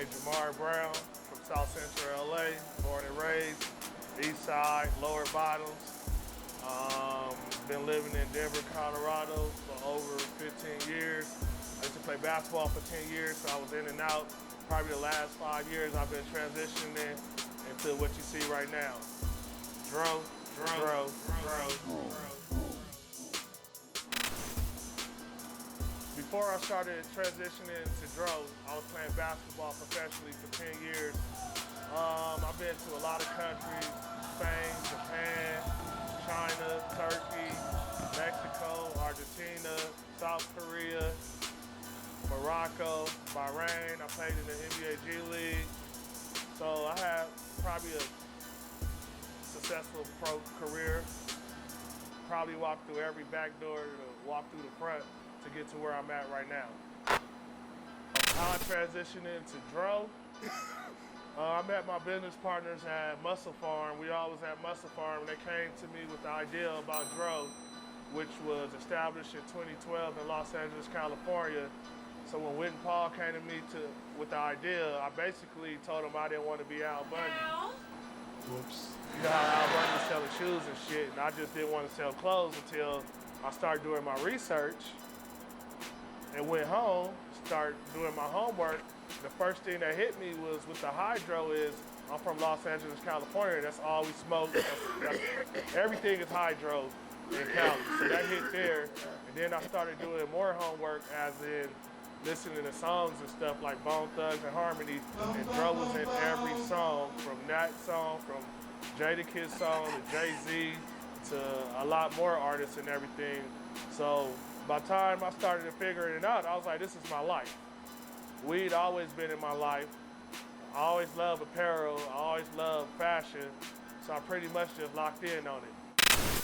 named Jamar Brown from South Central LA, born and raised, East Side, Lower Bottoms. Been living in Denver, Colorado for over 15 years. I used to play basketball for 10 years, so I was in and out. Probably the last 5 years I've been transitioning into what you see right now. DRO. Before I started transitioning to DRO, I was playing basketball professionally for 10 years. I've been to a lot of countries: Spain, Japan, China, Turkey, Mexico, Argentina, South Korea, Morocco, Bahrain. I played in the NBA G League. So I had probably a successful pro career. Probably walked through every back door to walk through the front to get to where I'm at right now. How I transitioned into DRO. I met my business partners at Muscle Farm. We all was at Muscle Farm, and they came to me with the idea about DRO, which was established in 2012 in Los Angeles, California. So when Whit and Paul came to me with the idea, I basically told them I didn't want to be Al Bundy. Whoops. You know how Al Bundy was selling shoes and shit, and I just didn't want to sell clothes until I started doing my research and went home, started doing my homework. The first thing that hit me was with the hydro is, I'm from Los Angeles, California. That's all we smoke. Everything is hydro in Cali. So that hit there. And then I started doing more homework, as in listening to songs and stuff like Bone Thugs and Harmony. And DRO was in every song, from that song, from Jadakiss song to Jay-Z to a lot more artists and everything. So by the time I started figuring it out, I was like, this is my life. Weed always been in my life. I always loved apparel. I always loved fashion. So I pretty much just locked in on it.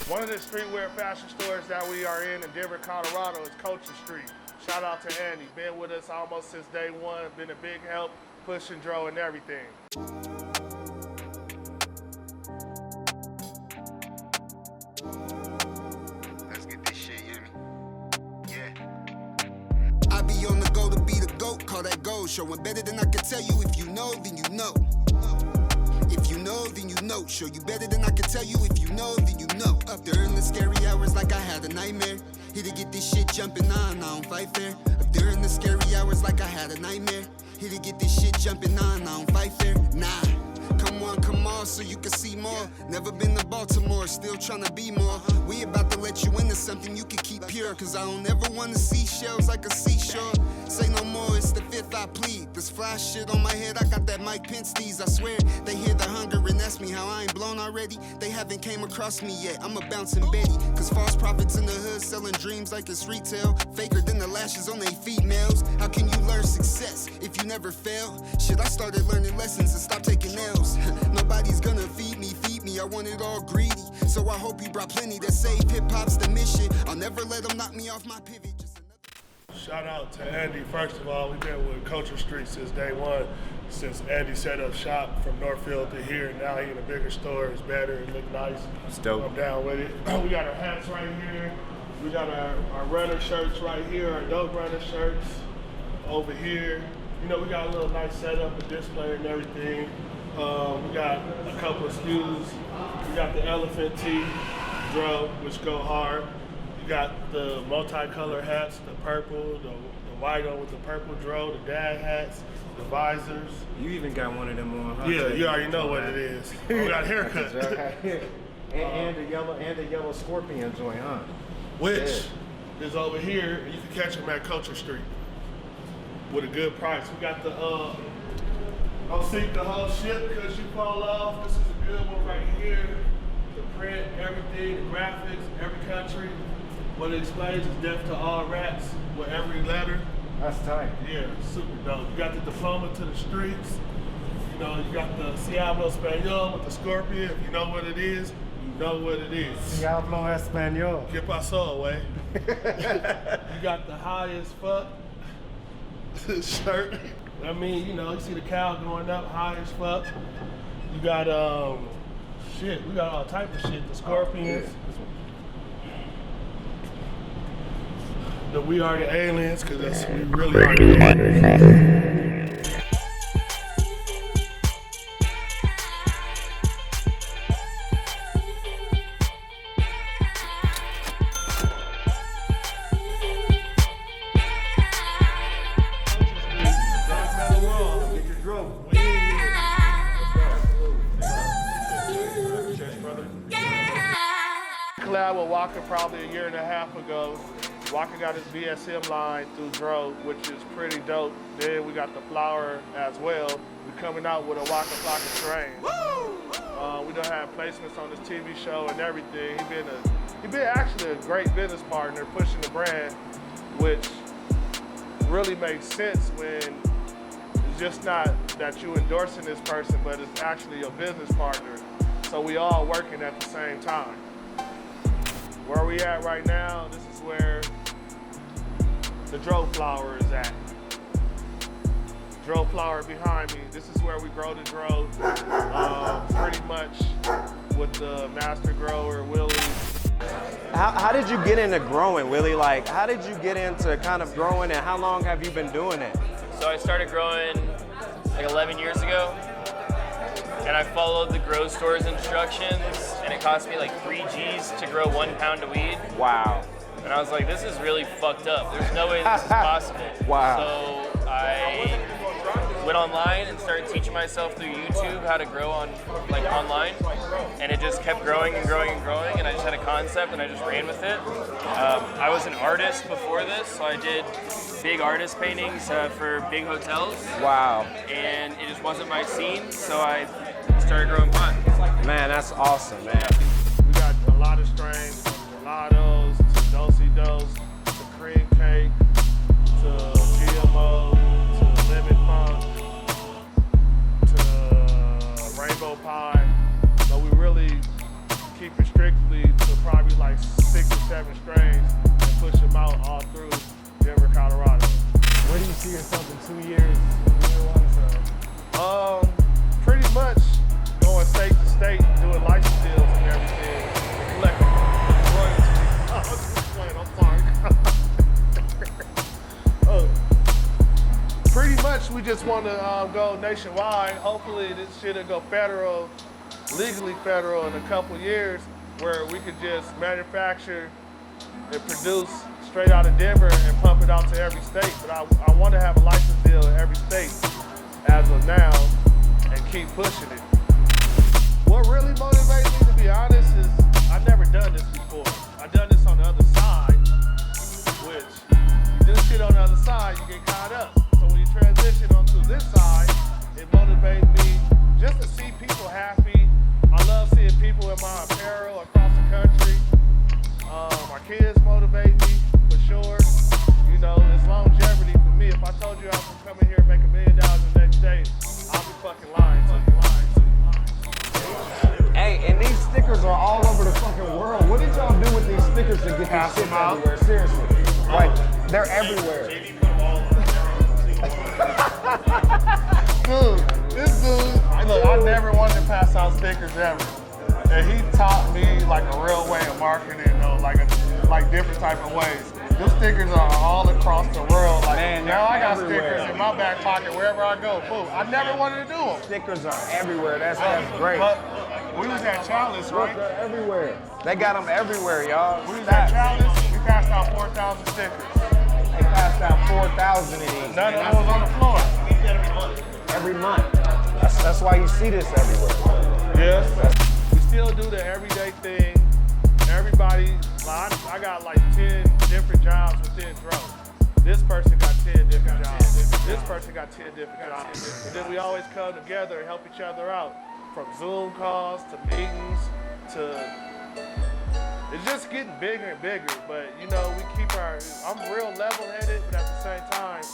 One of the streetwear fashion stores that we are in Denver, Colorado is Culture Street. Shout out to Andy. Been with us almost since day one. Been a big help, pushing DRO and everything. Let's get this shit, you hear me? Yeah. I be on the go to be the GOAT, call that gold. Showing better than I can tell you. If you know, then you know. If you know, then you know. Show you better than I can tell you. If you know, then you know. Up there in the scary hours like I had a nightmare. Here to get this shit jumping on, I don't fight fair. Up there in the scary hours like I had a nightmare. Here to get this shit jumping on, I don't fight fair. Nah. Come on, so you can see more. Never been to Baltimore, still tryna be more. We about to let you into something you can keep pure. Cause I don't ever wanna see shells like a seashore. Say no more, it's the fifth I plead. This fly shit on my head, I got that Mike Pence tease. I swear, they hear the hunger and ask me how I ain't blown already. They haven't came across me yet, I'm a bouncing Betty. Cause false prophets in the hood selling dreams like it's retail. Faker than the lashes on they females. How can you learn success if you never fail? Shit, I started learning lessons and stopped taking L's. Nobody's gonna feed me, I want it all greedy. So I hope you brought plenty to save hip-hop's the mission. I'll never let them knock me off my pivot. Shout out to Andy. First of all, we've been with Culture Street since day one. Since Andy set up shop from Northfield to here, now he in a bigger store. It's better, it look nice. It's dope. I'm down with it. We got our hats right here. We got our runner shirts right here, our dope runner shirts over here. You know, we got a little nice setup and display and everything. We got a couple of SKUs. We got the elephant tee, DRO, which go hard. You got the multicolor hats, the purple, the white one with the purple DRO, the dad hats, the visors. You even got one of them on, huh? Yeah, you already know what it is. We got a haircut. and the yellow scorpion joint, huh? Which is over here. You can catch them at Culture Street with a good price. We got the don't sink the whole ship because you fall off. This is a good one right here. The print, everything, the graphics, every country. What it explains is death to all rats with every letter. That's tight. Yeah, super dope. You got the diploma to the streets. You know, you got the Diablo Espanol with the scorpion. If you know what it is, you know what it is. Diablo Espanol. Que pasó, way. You got the high as fuck shirt. I mean, you know, you see the cow going up high as fuck. You got, shit, we got all type of shit. The scorpions. The We Are the Aliens, because we really are the aliens. Walker probably a year and a half ago. Walker got his BSM line through DRO, which is pretty dope. Then we got the flower as well. We're coming out with a Waka Flocka strain. We done have placements on this TV show and everything. He been actually a great business partner pushing the brand, which really makes sense when it's just not that you endorsing this person, but it's actually your business partner. So we all working at the same time. Where we at right now, this is where the DRO flower is at. DRO flower behind me. This is where we grow the DRO, pretty much with the master grower, Willie. How did you get into growing, Willie? Like, how did you get into kind of growing, and how long have you been doing it? So I started growing like 11 years ago, and I followed the grow store's instructions, and it cost me like 3 G's to grow 1 pound of weed. Wow. And I was like, this is really fucked up. There's no way this is possible. Wow. So I went online and started teaching myself through YouTube how to grow online, and it just kept growing and growing and growing, and I just had a concept and I just ran with it. I was an artist before this, so I did big artist paintings for big hotels. Wow. And it just wasn't my scene, so I started growing pot. Man, that's awesome, man. We got a lot of strains, from gelatos to do-si-dos to cream cake to GMO to lemon funk to rainbow pie. So we really keep it strictly to probably like 6 or 7 strains and push them out all through Denver, Colorado. Where do you see yourself in 2 years? Pretty much going state to state, doing license deals and everything, and collecting royalties. Oh, I'm just playing, I'm sorry. Pretty much we just want to go nationwide. Hopefully this shit'll go federal, legally federal in a couple years, where we could just manufacture and produce straight out of Denver and pump it out to every state. But I want to have a license deal in every state as of now and keep pushing it. What really motivates me, to be honest, is I've never done this before. I've done this on the other side, which you do shit on the other side, you get caught up. So when you transition onto this side, it motivates me just to see people happy. I love seeing people in my apparel across the country. My kids motivate me, for sure. You know, it's longevity for me. If I told you I was gonna come in here and make $1 million the next day, I'll be fucking lying to you. Hey, and these stickers are all over the fucking world. What did y'all do with these stickers to get Pass these shit them out. everywhere? Seriously. Like, they're everywhere. Dude, this dude, look, I never wanted to pass out stickers ever. And he taught me like a real way of marketing, though, like different type of ways. Those stickers are all across the world. Like, Man, now I got everywhere. stickers in my back pocket wherever I go. Boom. I never wanted to do them. Stickers are everywhere. That's great. But we was at Chalice, Look, right? they're everywhere. They got them everywhere, y'all. We was at Chalice. We passed out 4,000 stickers. They passed out 4,000 of these. None of them was on the floor. Every month. That's why you see this everywhere. Yes. We still do the everyday thing. Everybody, like, I got like 10 different jobs within DRO. This person got 10 different jobs. This person got 10 different jobs. And then we always come together and help each other out. From Zoom calls to meetings to, it's just getting bigger and bigger. But you know, we keep I'm real level-headed, but at the same time,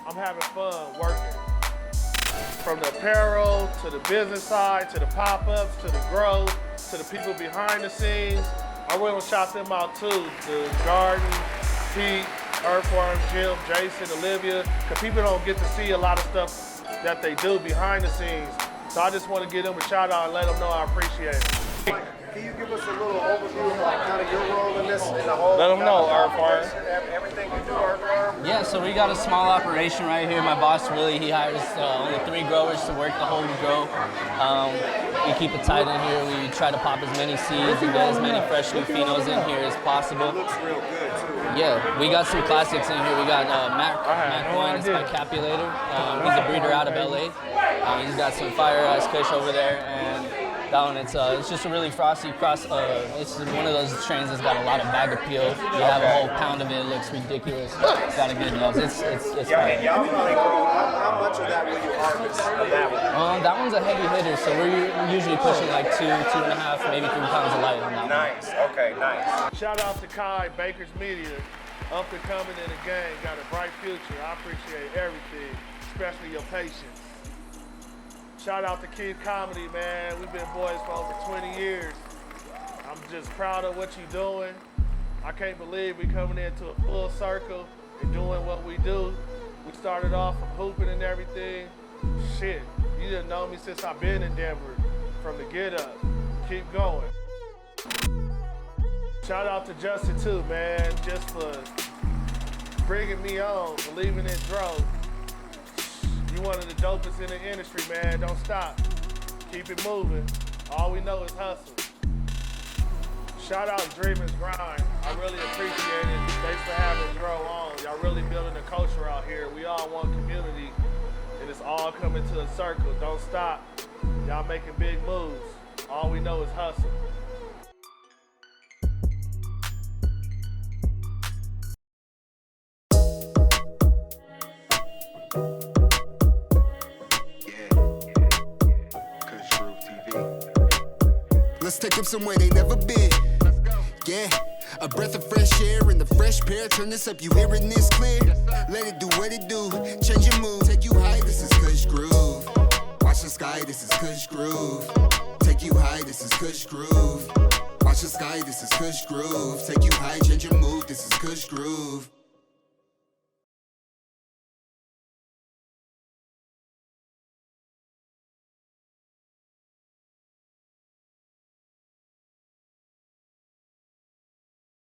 I'm having fun working. From the apparel, to the business side, to the pop-ups, to the growth, to the people behind the scenes. I really want to shout them out too. The Garden, Pete, Earthworm, Jim, Jason, Olivia, because people don't get to see a lot of stuff that they do behind the scenes. So I just want to give them a shout out and let them know I appreciate it. Can you give us a little overview of like kind of your role in this, in the whole? Let them know, Earthworm. Everything you do, Earthworm. Yeah, so we got a small operation right here. My boss, Willie, he hires only 3 growers to work the whole grow. We keep it tight in here. We try to pop as many seeds and get as many fresh new phenos in here as possible. It looks real good too. Yeah, we got some classics in here. We got Mac One, it's by Capulator. He's a breeder out of LA. He's got some Fire Ice Kush over there, and That one, it's just a really frosty cross. It's one of those strains that's got a lot of bag appeal. You have a whole pound of it. It looks ridiculous. It's got a good nose. It's Yeah, and y'all probably grow. How much of that will you harvest of that one? that one's a heavy hitter, so we're usually pushing like 2.5, maybe 3 pounds of light on that one. Nice. Okay, nice. Shout out to Kai, Baker's Media, up and coming in the game, got a bright future. I appreciate everything, especially your patience. Shout out to Kid Comedy, man. We've been boys for over 20 years. I'm just proud of what you're doing. I can't believe we coming into a full circle and doing what we do. We started off from hooping and everything. Shit, you didn't know me since I've been in Denver from the get up. Keep going. Shout out to Justin too, man, just for bringing me on, believing in DRO. You one of the dopest in the industry, man. Don't stop. Keep it moving. All we know is hustle. Shout out Dreamers Grind. I really appreciate it. Thanks for having DRO on. Y'all really building a culture out here. We all one community, and it's all coming to a circle. Don't stop. Y'all making big moves. All we know is hustle. Let's take them somewhere they never been. Yeah, a breath of fresh air and the fresh pair. Turn this up, you hearing this clear? Let it do what it do. Change your mood, take you high. This is Kush groove. Watch the sky, this is Kush groove. Take you high, this is Kush groove. Watch the sky, this is Kush groove. Take you high, change your mood, this is Kush groove.